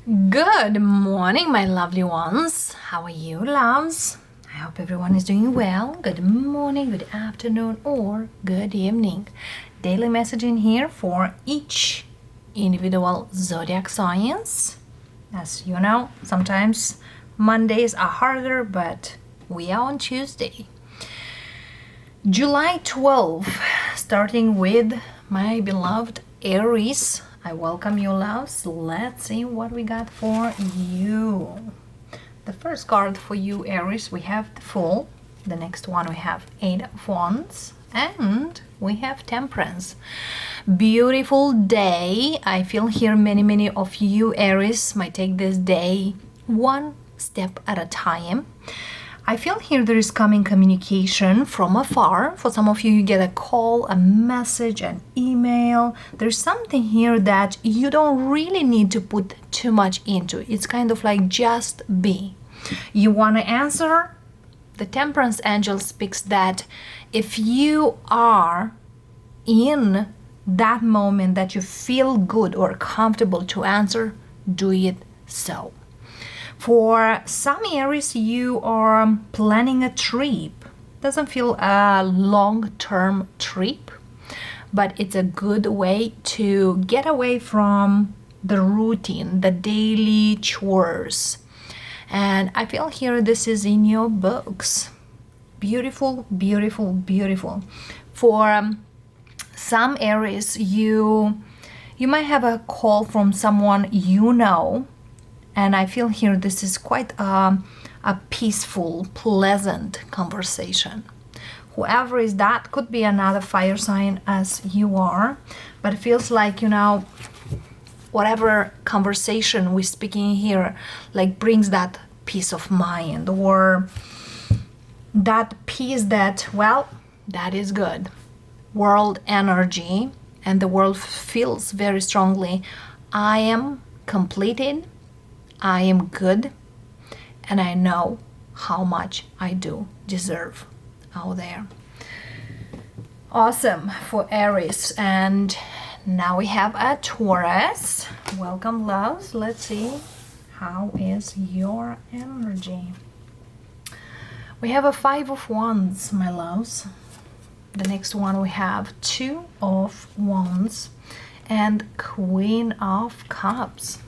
Good morning, my lovely ones. How are you, loves? I hope everyone is doing well. Good morning, good afternoon, or good evening. Daily messaging here for each individual zodiac signs. As you know, sometimes Mondays are harder, but we are on Tuesday. July 12th, starting with my beloved Aries. I welcome you, loves. Let's see what we got for you. The first card for you, Aries, we have the Fool. The next one we have Eight of Wands. And we have Temperance. Beautiful day. I feel here many of you, Aries, might take this day one step at a time. I feel here there is coming communication from afar. For some of you, you get a call, a message, an email. There's something here that you don't really need to put too much into. It's kind of like just be. You want to answer? The Temperance Angel speaks that if you are in that moment that you feel good or comfortable to answer, do it so. For some Aries, you are planning a trip. Doesn't feel a long-term trip, but it's a good way to get away from the routine, the daily chores. And I feel here this is in your books. Beautiful, beautiful, beautiful. For some Aries, you might have a call from someone you know. And I feel here this is quite a peaceful, pleasant conversation. Whoever is that could be another fire sign as you are. But it feels like, whatever conversation we're speaking here, like brings that peace of mind or that peace that, well, that is good. World energy, and the world feels very strongly, I am completed. I am good, and I know how much I do deserve out there. Awesome for Aries. And now we have a Taurus. Welcome, loves. Let's see how is your energy. We have a Five of Wands, my loves. The next one we have Two of Wands and Queen of Cups.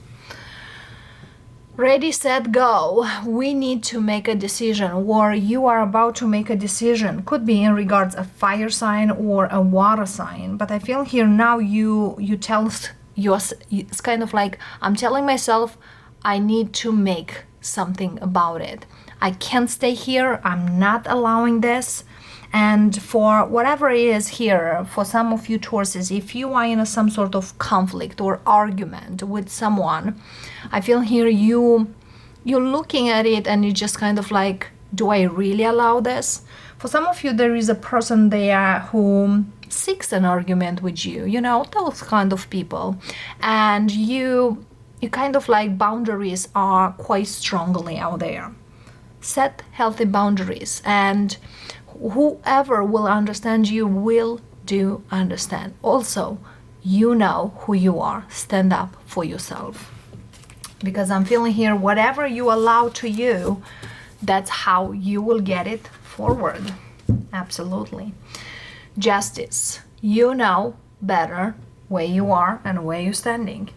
Ready, set, go. We need to make a decision, or you are about to make a decision. Could be in regards a fire sign or a water sign. But I feel here now you tell it's kind of like I'm telling myself I need to make something about it. I can't stay here. I'm not allowing this. And for whatever it is here, for some of you Tauruses, if you are in some sort of conflict or argument with someone, I feel here you're looking at it and you just kind of like, do I really allow this? For some of you, there is a person there who seeks an argument with you, those kind of people. And you kind of like boundaries are quite strongly out there. Set healthy boundaries, and whoever will understand you will do understand. Also, you know who you are. Stand up for yourself. Because I'm feeling here, whatever you allow to you, that's how you will get it forward. Absolutely. Justice. You know better where you are and where you're standing.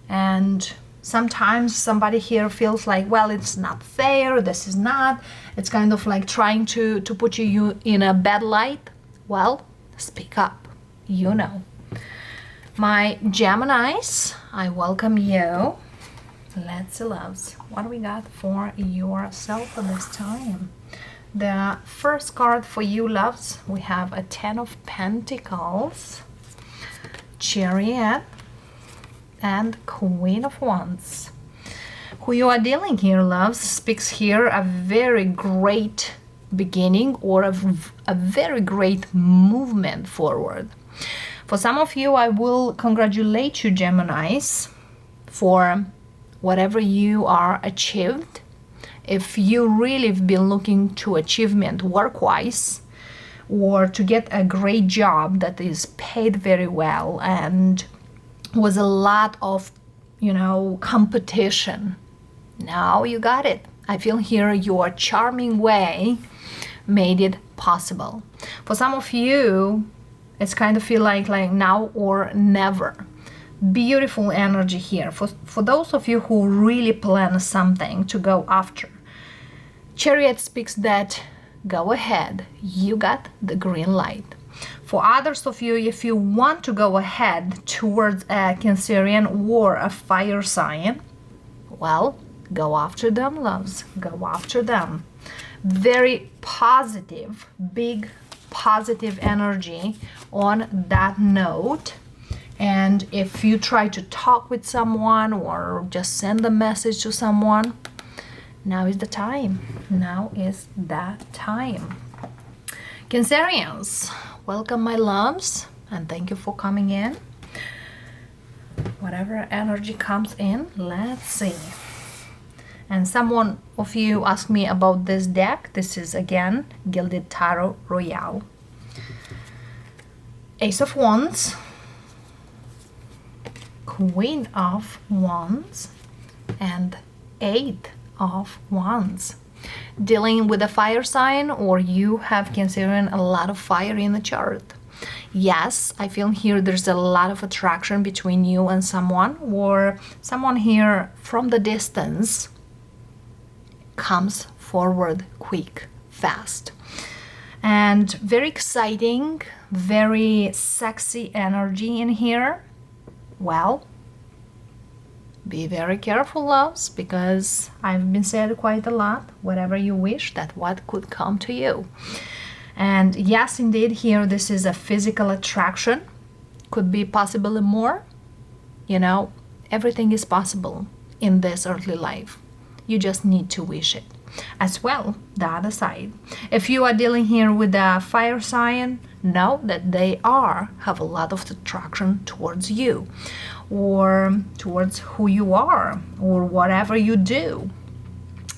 And sometimes somebody here feels like, well, it's not fair, this is not. It's kind of like trying to put you in a bad light. Well, speak up. You know. My Geminis, I welcome you. Let's see, loves. What do we got for yourself this time? The first card for you, loves, we have a Ten of Pentacles, Chariot, and Queen of Wands. Who you are dealing here, loves, speaks here a very great beginning or a very great movement forward. For some of you, I will congratulate you, Geminis, for whatever you are achieved. If you really have been looking to achievement work-wise, or to get a great job that is paid very well and was a lot of competition. Now you got it. I feel here your charming way made it possible. For some of you, it's kind of feel like now or never. Beautiful energy here. For those of you who really plan something to go after, Chariot speaks that go ahead, you got the green light. For others of you, if you want to go ahead towards a Cancerian or a fire sign, well, go after them, loves. Go after them. Very positive, big positive energy on that note. And if you try to talk with someone or just send a message to someone, now is the time. Now is that time. Cancerians, welcome my loves, and thank you for coming in. Whatever energy comes in, let's see. And someone of you asked me about this deck. This is again Gilded Tarot Royale. Ace of Wands, Queen of Wands, and Eight of Wands. Dealing with a fire sign, or you have Cancerian, a lot of fire in the chart. Yes, I feel here there's a lot of attraction between you and someone, or someone here from the distance comes forward quick, fast. And very exciting, very sexy energy in here. Well, be very careful, loves, because I've been said quite a lot. Whatever you wish, that what could come to you. And yes, indeed, here this is a physical attraction. Could be possibly more. Everything is possible in this earthly life. You just need to wish it. As well, the other side. If you are dealing here with a fire sign, know that they have a lot of attraction towards you, or towards who you are, or whatever you do.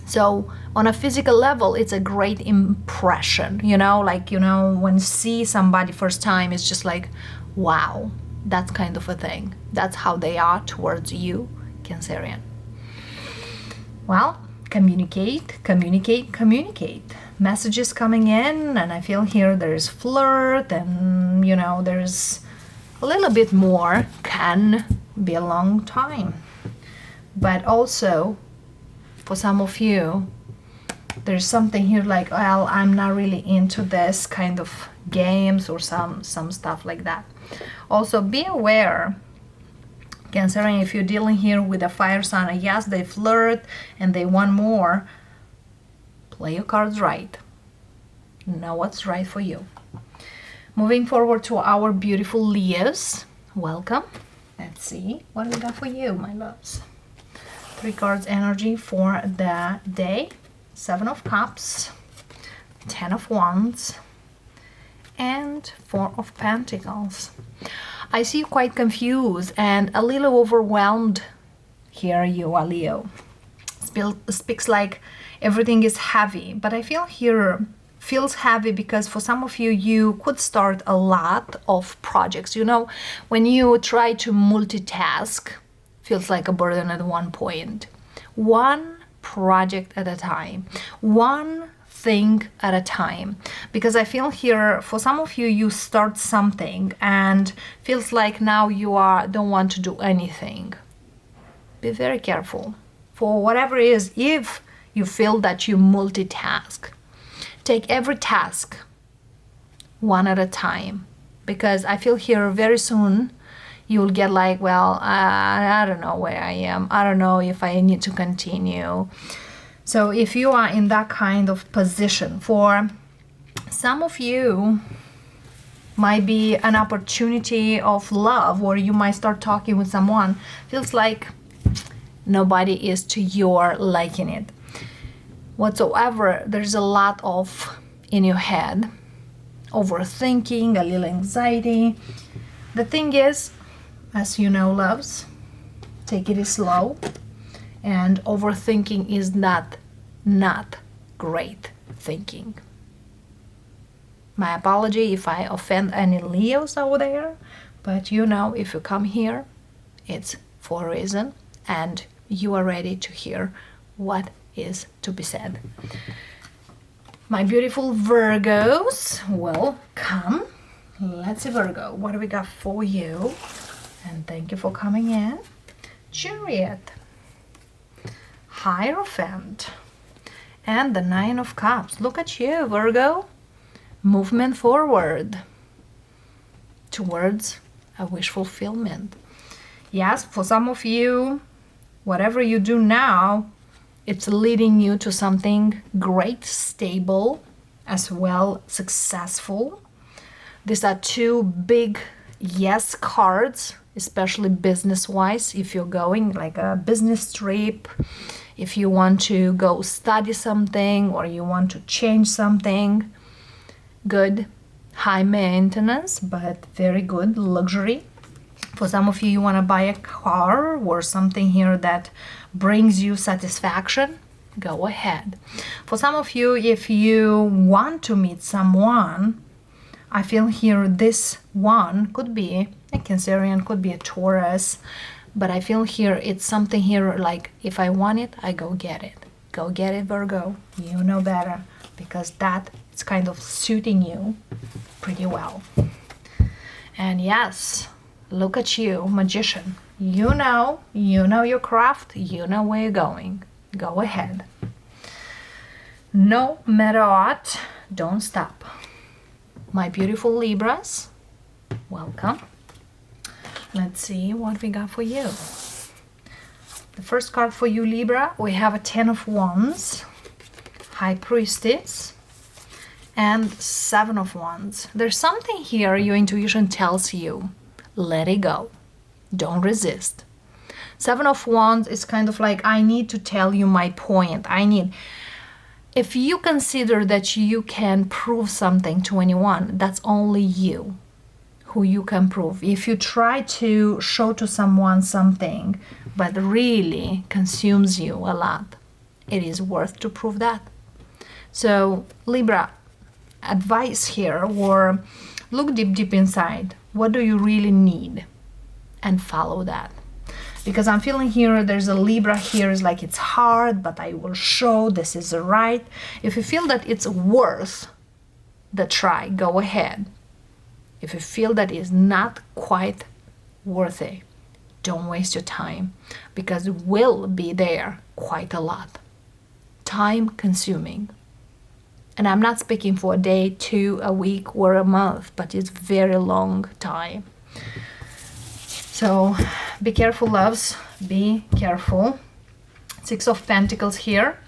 So on a physical level, it's a great impression, when you see somebody first time, it's just like, wow, that's kind of a thing. That's how they are towards you, Cancerian. Well, communicate. Messages coming in, and I feel here there's flirt, and there's a little bit more. Can be a long time. But also, for some of you, there's something here like, well, I'm not really into this kind of games or some stuff like that. Also, be aware, Cancerian, if you're dealing here with a fire sign, yes, they flirt and they want more. Play your cards right. Know what's right for you. Moving forward to our beautiful Leos. Welcome. Let's see what we got for you, my loves. 3 cards energy for the day. 7 of Cups, 10 of Wands, and 4 of Pentacles. I see you quite confused and a little overwhelmed. Here you are, Leo. Speaks like everything is heavy, but I feel here feels heavy because for some of you, you could start a lot of projects. When you try to multitask, feels like a burden at one point. One project at a time, one thing at a time. Because I feel here, for some of you, you start something and feels like now you don't want to do anything. Be very careful. For whatever it is, if you feel that you multitask, take every task one at a time. Because I feel here very soon, you'll get like, well, I don't know where I am. I don't know if I need to continue. So if you are in that kind of position, for some of you, might be an opportunity of love, or you might start talking with someone. Feels like nobody is to your liking it. Whatsoever, there's a lot of in your head, overthinking, a little anxiety. The thing is, as you know, loves, take it slow, and overthinking is not great thinking. My apology if I offend any Leos out there, but if you come here, it's for a reason, and you are ready to hear what is to be said. My beautiful Virgos, welcome. Let's see, Virgo, what do we got for you? And thank you for coming in. Chariot, Hierophant, and the Nine of Cups. Look at you, Virgo. Movement forward towards a wish fulfillment. Yes, for some of you, whatever you do now, it's leading you to something great, stable, as well successful. These are two big yes cards, especially business-wise. If you're going like a business trip, if you want to go study something or you want to change something, good, high maintenance, but very good luxury. For some of you, you want to buy a car or something here that brings you satisfaction, go ahead. For some of you, if you want to meet someone, I feel here this one could be a Cancerian, could be a Taurus, but I feel here it's something here like if I want it, I go get it. Go get it, Virgo. You know better, because that is kind of suiting you pretty well. And yes, look at you, Magician. You know your craft, you know where you're going. Go ahead. No matter what, don't stop. My beautiful Libras, welcome. Let's see what we got for you. The first card for you, Libra, we have a Ten of Wands, High Priestess, and Seven of Wands. There's something here your intuition tells you, let it go. Don't resist. Seven of Wands is kind of like, I need to tell you my point. If you consider that you can prove something to anyone, that's only you who you can prove. If you try to show to someone something, but really consumes you a lot, it is worth to prove that. So Libra, advice here, or look deep inside. What do you really need? And follow that. Because I'm feeling here, there's a Libra here, is like it's hard, but I will show this is right. If you feel that it's worth the try, go ahead. If you feel that it's not quite worth it, don't waste your time, because it will be there quite a lot. Time consuming. And I'm not speaking for a day, 2, a week, or a month, but it's very long time. So be careful, loves, be careful. Six of Pentacles here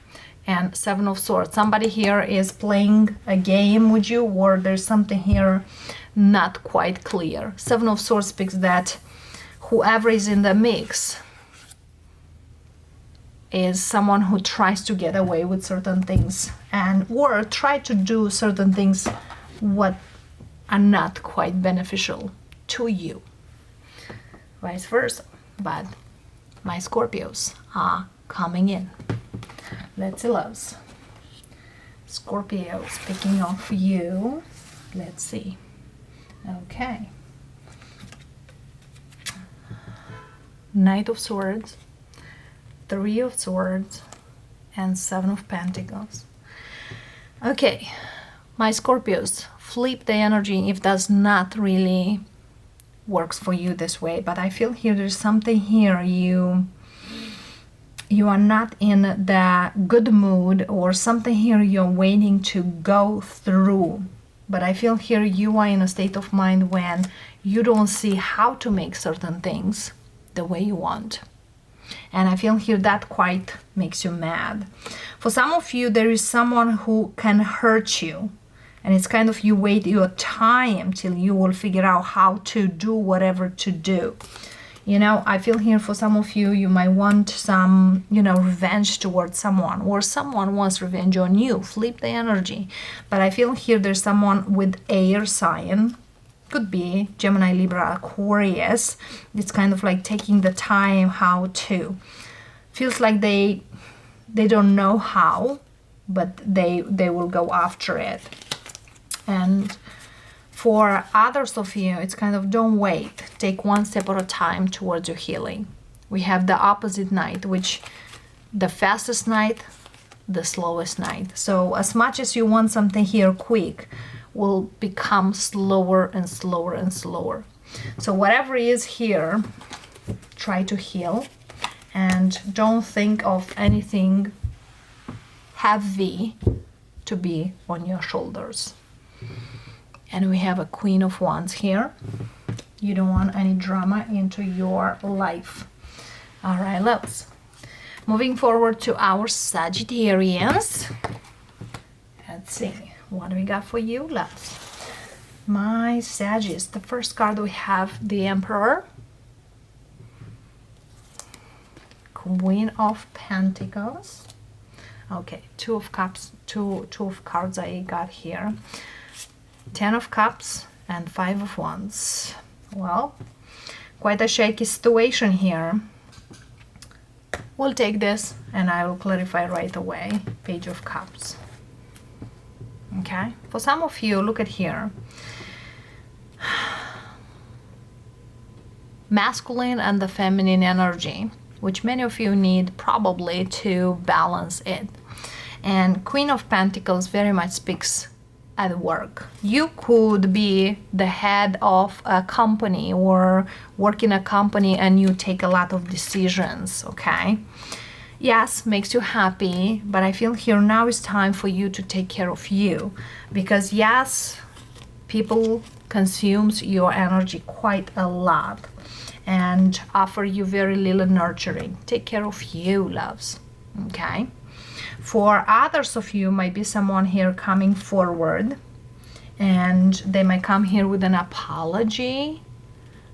and Seven of Swords. Somebody here is playing a game with you, or there's something here not quite clear. Seven of Swords speaks that whoever is in the mix is someone who tries to get away with certain things, and or try to do certain things what are not quite beneficial to you. Vice versa, but my Scorpios are coming in. Let's see, loves. Scorpios picking off you. Let's see. Okay. Knight of Swords, Three of Swords, and Seven of Pentacles. Okay, my Scorpios, flip the energy if that's not really works for you this way. But I feel here there's something here you are not in the good mood, or something here you're waiting to go through. But I feel here you are in a state of mind when you don't see how to make certain things the way you want. And I feel here that quite makes you mad. For some of you, there is someone who can hurt you. And it's kind of you wait your time till you will figure out how to do whatever to do. You know, I feel here for some of you, you might want some, revenge towards someone, or someone wants revenge on you. Flip the energy. But I feel here there's someone with air sign. Could be Gemini, Libra, Aquarius. It's kind of like taking the time how to. Feels like they don't know how, but they will go after it. And for others of you, it's kind of don't wait. Take one step at a time towards your healing. We have the opposite night, which the fastest night, the slowest night. So as much as you want something here quick, will become slower and slower and slower. So whatever is here, try to heal, and don't think of anything heavy to be on your shoulders. And we have a Queen of Wands here. You don't want any drama into your life. All right, loves. Moving forward to our Sagittarians. Let's see, what do we got for you, loves? My Sagittarius, the first card we have the Emperor, Queen of Pentacles. Okay, Two of Cups, two of cards I got here. 10 of Cups and 5 of Wands. Well, quite a shaky situation here. We'll take this and I will clarify right away. Page of Cups. Okay, for some of you, look at here. Masculine and the feminine energy, which many of you need probably to balance it. And Queen of Pentacles very much speaks at work. You could be the head of a company or work in a company and you take a lot of decisions, okay? Yes, makes you happy, but I feel here now is time for you to take care of you, because yes, people consumes your energy quite a lot and offer you very little nurturing. Take care of you, loves, okay? For others of you, might be someone here coming forward and they might come here with an apology,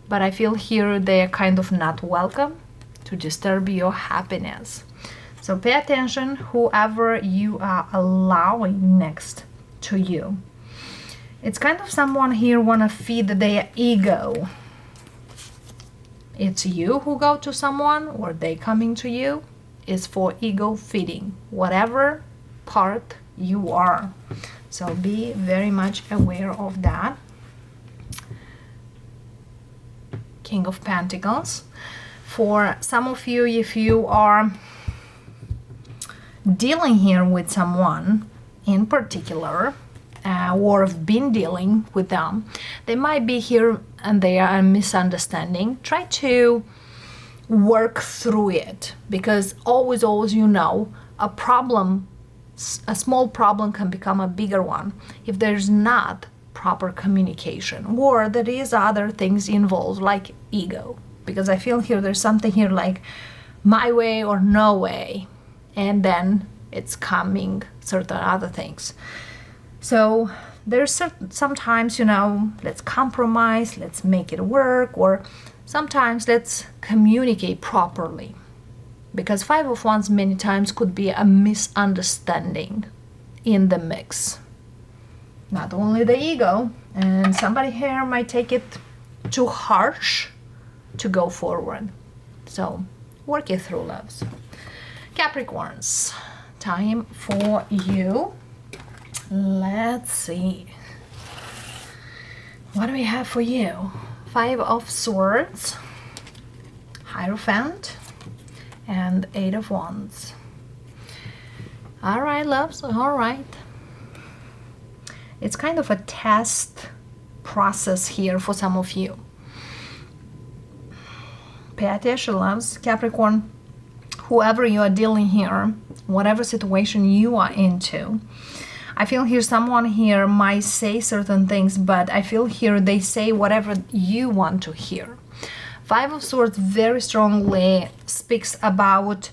but I feel here they are kind of not welcome to disturb your happiness. So pay attention, whoever you are allowing next to you. It's kind of someone here wanna feed their ego. It's you who go to someone or they coming to you. Is for ego feeding, whatever part you are. So be very much aware of that. King of Pentacles. For some of you, if you are dealing here with someone in particular, or have been dealing with them, they might be here and they are a misunderstanding. Try to work through it, because always you know, a small problem can become a bigger one if there's not proper communication, or there is other things involved like ego, because I feel here there's something here like my way or no way, and then it's coming certain other things. So there's sometimes, you know, let's compromise, let's make it work, or sometimes let's communicate properly, because 5 of Wands many times could be a misunderstanding in the mix. Not only the ego, and somebody here might take it too harsh to go forward. So work it through, loves. Capricorns, time for you. Let's see. What do we have for you? 5 of Swords, Hierophant, and 8 of Wands. All right, loves, all right. It's kind of a test process here for some of you. Pay attention, loves. Capricorn, whoever you are dealing here, whatever situation you are into, I feel here someone here might say certain things, but I feel here they say whatever you want to hear. 5 of Swords very strongly speaks about,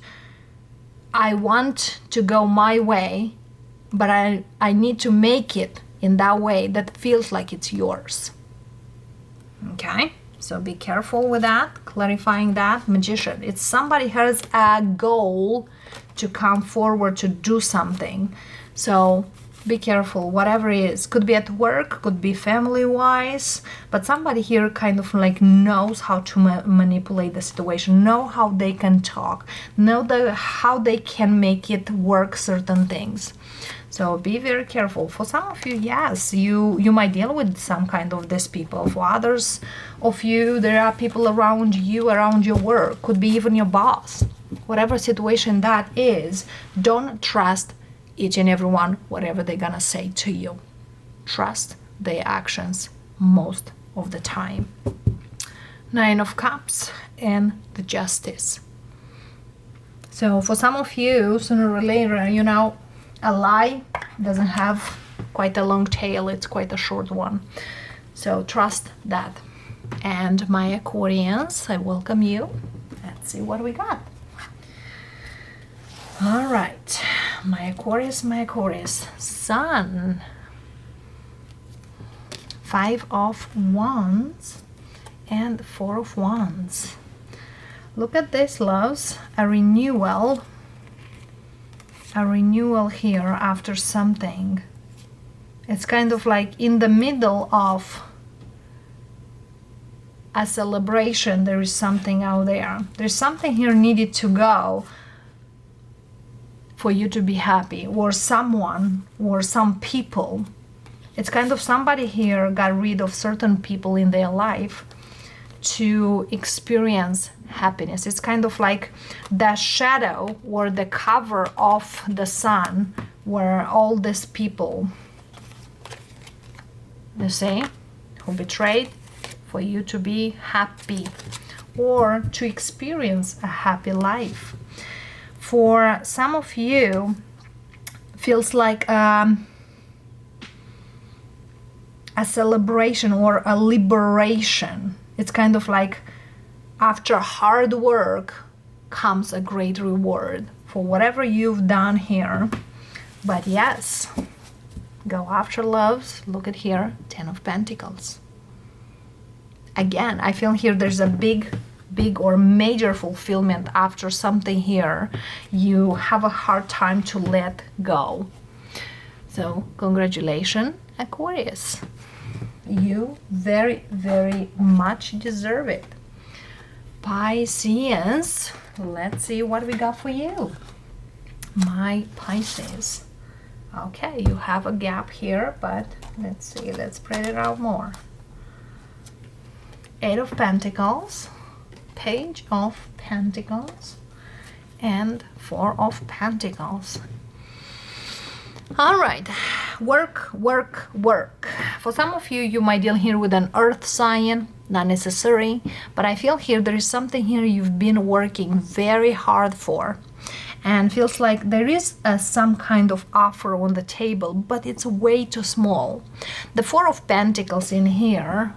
I want to go my way, but I need to make it in that way that feels like it's yours. Okay, so be careful with that, clarifying that. Magician, it's somebody has a goal to come forward to do something. So be careful, whatever it is. Could be at work, could be family-wise, but somebody here kind of like knows how to manipulate the situation, know how they can talk, know how they can make it work certain things. So be very careful. For some of you, yes, you might deal with some kind of these people. For others of you, there are people around you, around your work, could be even your boss. Whatever situation that is, don't trust each and every one, whatever they're gonna say to you. Trust their actions most of the time. Nine of Cups and the Justice. So for some of you, sooner or later, you know, a lie doesn't have quite a long tail, it's quite a short one. So trust that. And my Aquarians, I welcome you. Let's see what we got. All right, my Aquarius, Sun, Five of Wands, and Four of Wands. Look at this, loves. A renewal here after something. It's kind of like in the middle of a celebration. There is something out there. There's something here needed to go for you to be happy, or someone or some people. It's kind of somebody here got rid of certain people in their life to experience happiness. It's kind of like the shadow or the cover of the sun where all these people, you see, who betrayed for you to be happy or to experience a happy life. For some of you, feels like a celebration or a liberation. It's kind of like after hard work comes a great reward for whatever you've done here. But yes, go after loves. Look at here, Ten of Pentacles. Again, I feel here there's a big or major fulfillment after something here you have a hard time to let go. So congratulations, Aquarius. You very, very much deserve it. Pisces, let's see what we got for you. My Pisces. Okay, you have a gap here, but let's see, let's spread it out more. Eight of Pentacles, Page of Pentacles, and Four of Pentacles. All right, work. For some of you, you might deal here with an earth sign, not necessary, but I feel here there is something here you've been working very hard for, and feels like there is some kind of offer on the table, but it's way too small. The Four of Pentacles in here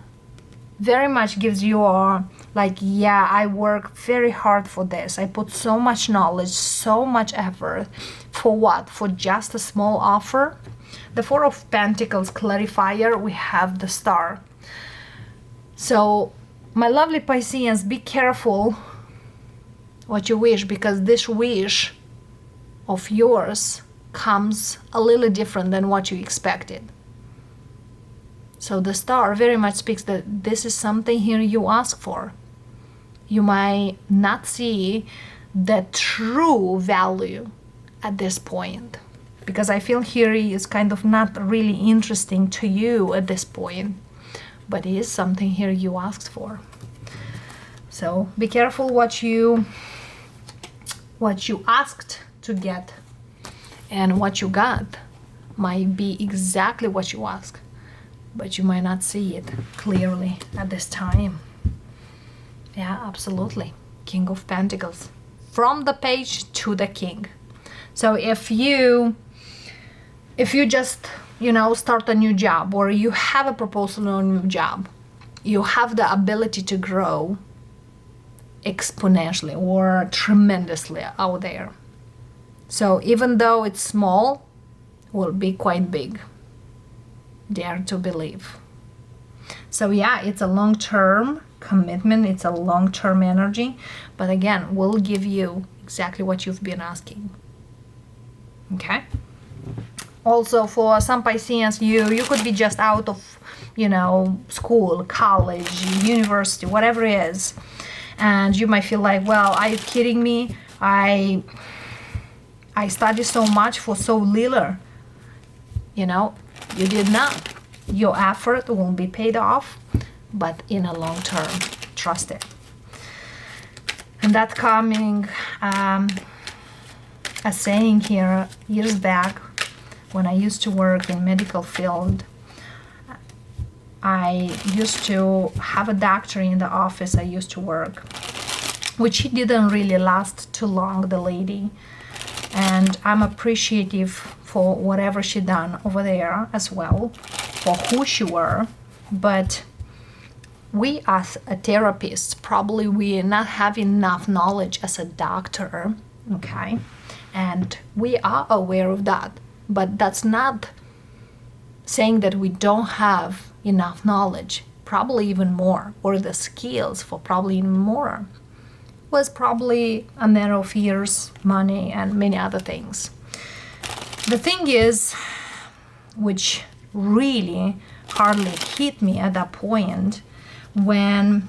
very much gives you a, like, yeah, I work very hard for this. I put so much knowledge, so much effort. For what? For just a small offer? The Four of Pentacles clarifier, we have the Star. So, my lovely Pisceans, be careful what you wish, because this wish of yours comes a little different than what you expected. So the Star very much speaks that this is something here you ask for. You might not see the true value at this point, because I feel here is kind of not really interesting to you at this point, but it is something here you asked for. So be careful what you asked to get, and what you got might be exactly what you asked, but you might not see it clearly at this time. Yeah, absolutely. King of Pentacles. From the Page to the King. So if you just, you know, start a new job, or you have a proposal on a new job, you have the ability to grow exponentially or tremendously out there. So even though it's small, it will be quite big. Dare to believe. So yeah, it's a long-term commitment, it's a long-term energy, but again, we'll give you exactly what you've been asking. Okay? Also, for some Pisceans, you could be just out of, you know, school, college, university, whatever it is, and you might feel like, well, are you kidding me? I study so much for so little. you know, you did not. Your effort will be paid off, but in a long term. Trust it. And that coming, a saying here years back when I used to work in medical field. I used to have a doctor in the office I used to work, which she didn't really last too long, the lady. And I'm appreciative for whatever she done over there as well, for who she were. But we as a therapist, probably we not have enough knowledge as a doctor, okay? And we are aware of that. But that's not saying that we don't have enough knowledge, probably even more, or the skills for probably even more. Was probably a matter of years, money, and many other things. The thing is, which really hardly hit me at that point, when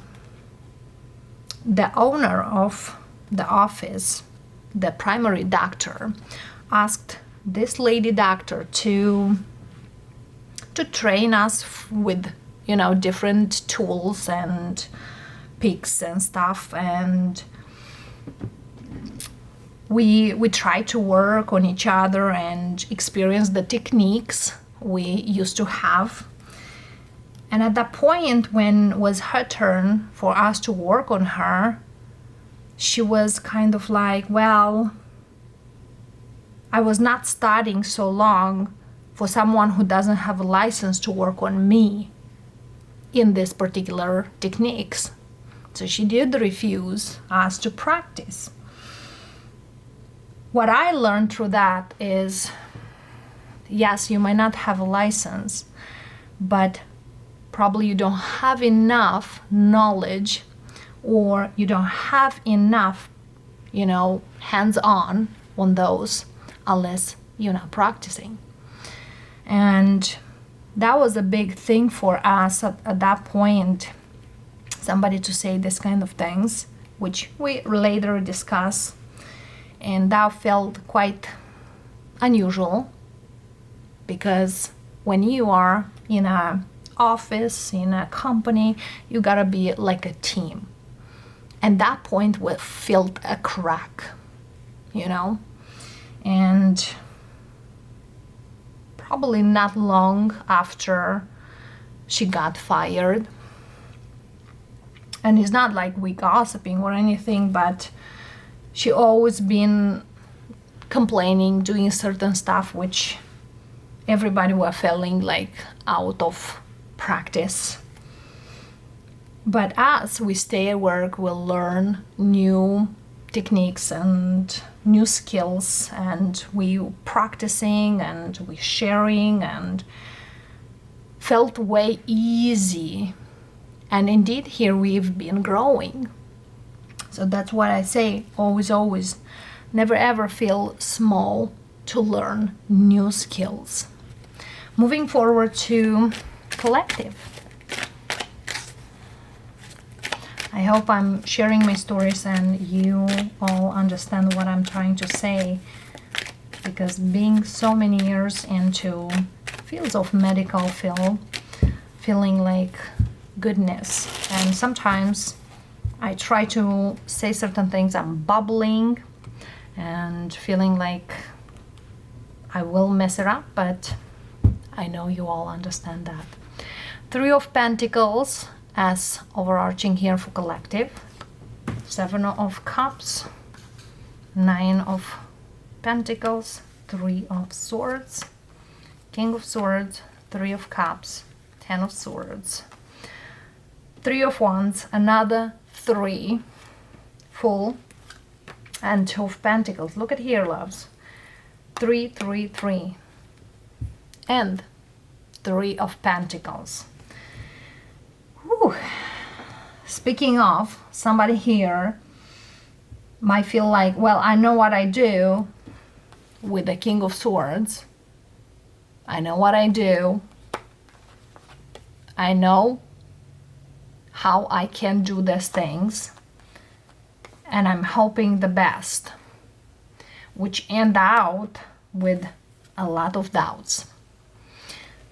the owner of the office, the primary doctor, asked this lady doctor to train us with, you know, different tools and picks and stuff, and we try to work on each other and experience the techniques we used to have. And at that point, when it was her turn for us to work on her, she was kind of like, well, I was not studying so long for someone who doesn't have a license to work on me in this particular techniques. So she did refuse us to practice. What I learned through that is, yes, you might not have a license, but probably you don't have enough knowledge, or you don't have enough, you know, hands-on on those unless you're not practicing. And that was a big thing for us at that point, somebody to say this kind of things, which we later discuss. And that felt quite unusual, because when you are in a office, in a company, you gotta be like a team. And that point we felt a crack, you know. And probably not long after she got fired, and it's not like we gossiping or anything, but she always been complaining, doing certain stuff which everybody were feeling like out of practice. But as we stay at work, we'll learn new techniques and new skills, and we practicing and we sharing, and felt way easy. And indeed, here we've been growing. So that's what I say, always, never ever feel small to learn new skills. Moving forward to collective. I hope I'm sharing my stories and you all understand what I'm trying to say, because being so many years into fields of medical field, feeling like goodness, and sometimes I try to say certain things, I'm bubbling and feeling like I will mess it up, but I know you all understand that. Three of Pentacles as overarching here for collective. Seven of Cups, Nine of Pentacles, Three of Swords, King of Swords, Three of Cups, Ten of Swords, Three of Wands, another three, full, and Two of Pentacles. Look at here, loves. 3, 3, 3, and Three of Pentacles. Whew. Speaking of, somebody here might feel like, well, I know what I do with the King of Swords. I know what I do. I know how I can do these things, and I'm hoping the best, which end out with a lot of doubts.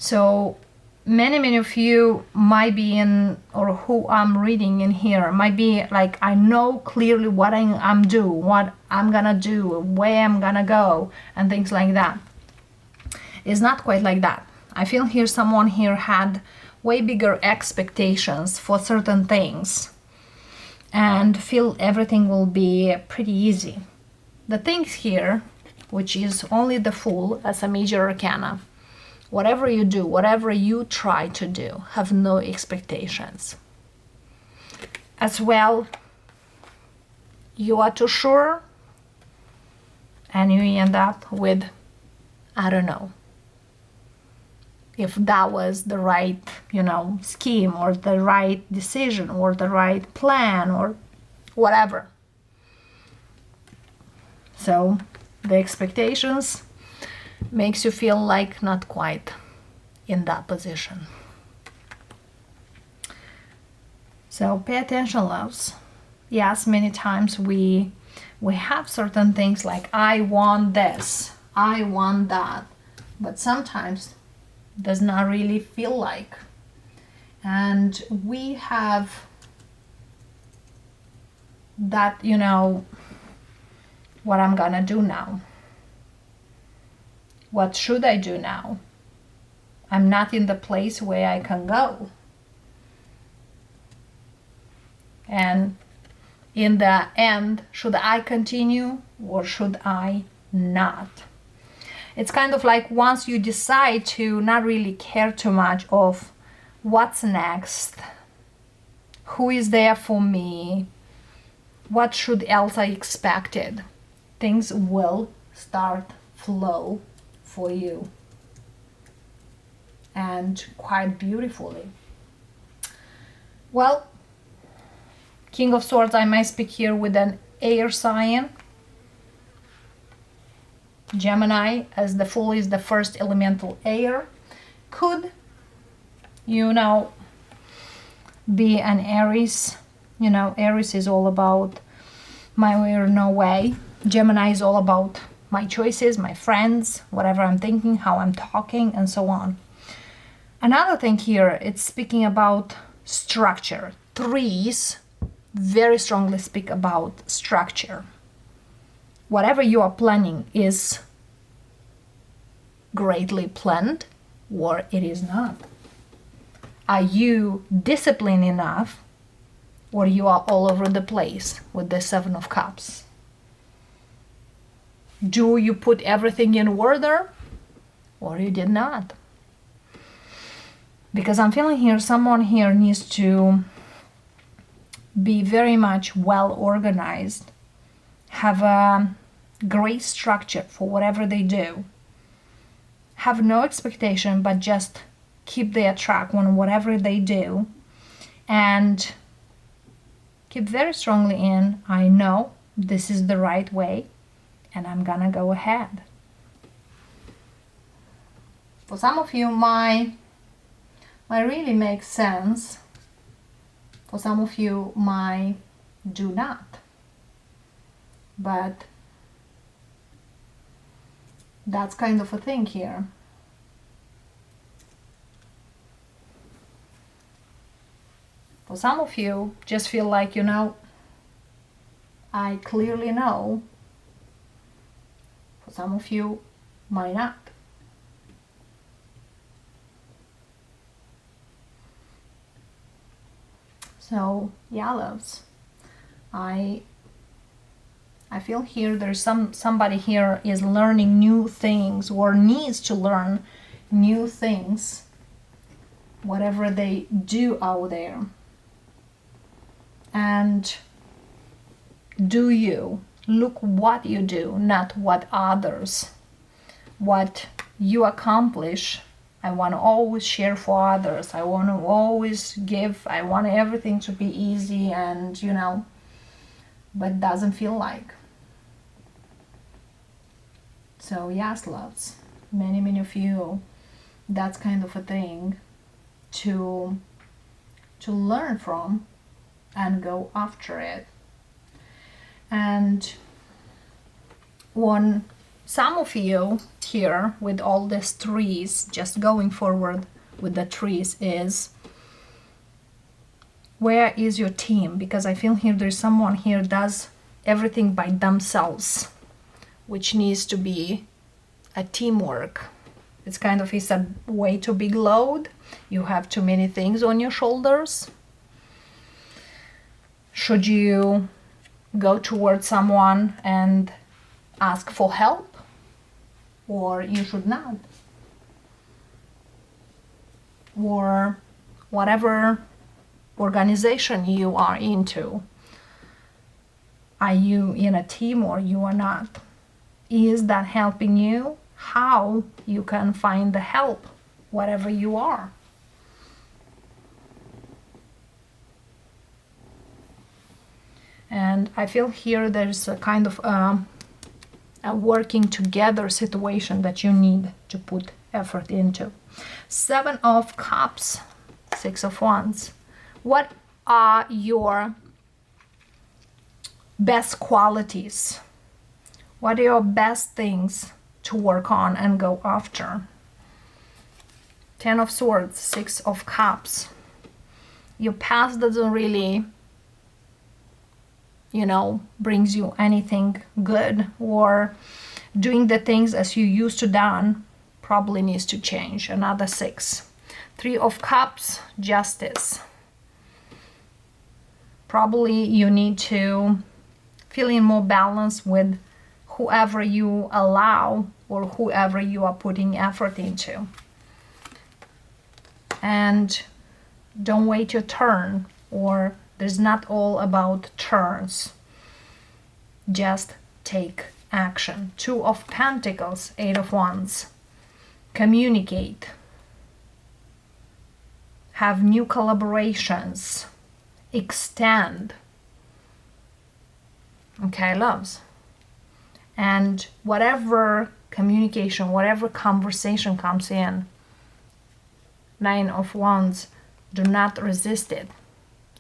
So many of you might be in, or who I'm reading in here, might be like, I know clearly what I'm doing, what I'm gonna do, where I'm gonna go, and things like that. It's not quite like that. I feel here someone here had way bigger expectations for certain things and feel everything will be pretty easy. The things here, which is only the Fool as a major arcana, whatever you do, whatever you try to do, have no expectations. As well, you are too sure and you end up with, I don't know, if that was the right, scheme or the right decision or the right plan or whatever. So the expectations makes you feel like not quite in that position. So pay attention, loves. Yes, many times we have certain things like, I want this, I want that, but sometimes does not really feel like. And we have that, what I'm gonna do now. What should I do now? I'm not in the place where I can go. And in the end, should I continue or should I not? It's kind of like once you decide to not really care too much of what's next, who is there for me, what should else I expected, things will start flow for you, and quite beautifully. Well, King of Swords, I might speak here with an air sign. Gemini, as the Fool is the first elemental air, could, be an Aries. Aries is all about my way or no way. Gemini is all about my choices, my friends, whatever I'm thinking, how I'm talking, and so on. Another thing here, it's speaking about structure. Threes very strongly speak about structure. Whatever you are planning is greatly planned or it is not. Are you disciplined enough or you are all over the place with the Seven of Cups? Do you put everything in order or you did not? Because I'm feeling here someone here needs to be very much well organized, have a great structure for whatever they do, have no expectation but just keep their track on whatever they do, and keep very strongly in, I know this is the right way and I'm gonna go ahead. For some of you, might really make sense. For some of you, might do not. But that's kind of a thing here. For some of you, just feel like, I clearly know. For some of you, might not. So, yeah, loves. I feel here there's somebody here is learning new things or needs to learn new things, whatever they do out there. And do you look what you do, not what others, what you accomplish. I want to always share for others. I want to always give. I want everything to be easy and, but it doesn't feel like. So yes, loves, many of you, that's kind of a thing to learn from and go after it. And when some of you here with all these trees, just going forward with the trees, is where is your team? Because I feel here there's someone here does everything by themselves, which needs to be a teamwork. It's kind of is a way too big load. You have too many things on your shoulders. Should you go towards someone and ask for help, or you should not? Or whatever organization you are into, are you in a team or you are not? Is that helping you? How you can find the help, whatever you are. And I feel here there's a kind of a working together situation that you need to put effort into. 7 of Cups, 6 of Wands. What are your best qualities? What are your best things to work on and go after? 10 of Swords, 6 of Cups. Your past doesn't really, brings you anything good, or doing the things as you used to done probably needs to change. Another 6. 3 of Cups, Justice. Probably you need to feel in more balance with whoever you allow or whoever you are putting effort into. And don't wait your turn, or there's not all about turns. Just take action. 2 of Pentacles, 8 of Wands. Communicate. Have new collaborations. Extend. Okay, loves. And whatever communication, whatever conversation comes in, 9 of Wands, do not resist it.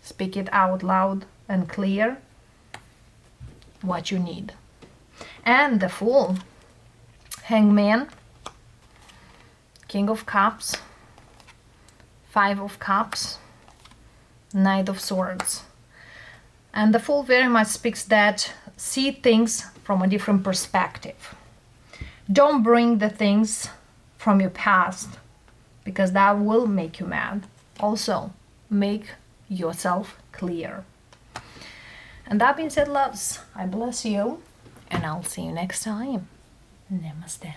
Speak it out loud and clear what you need. And the Fool, Hangman, King of Cups, 5 of Cups, Knight of Swords. And the Fool very much speaks that see things from a different perspective. Don't bring the things from your past, because that will make you mad. Also, make yourself clear. And that being said, loves, I bless you, and I'll see you next time. Namaste.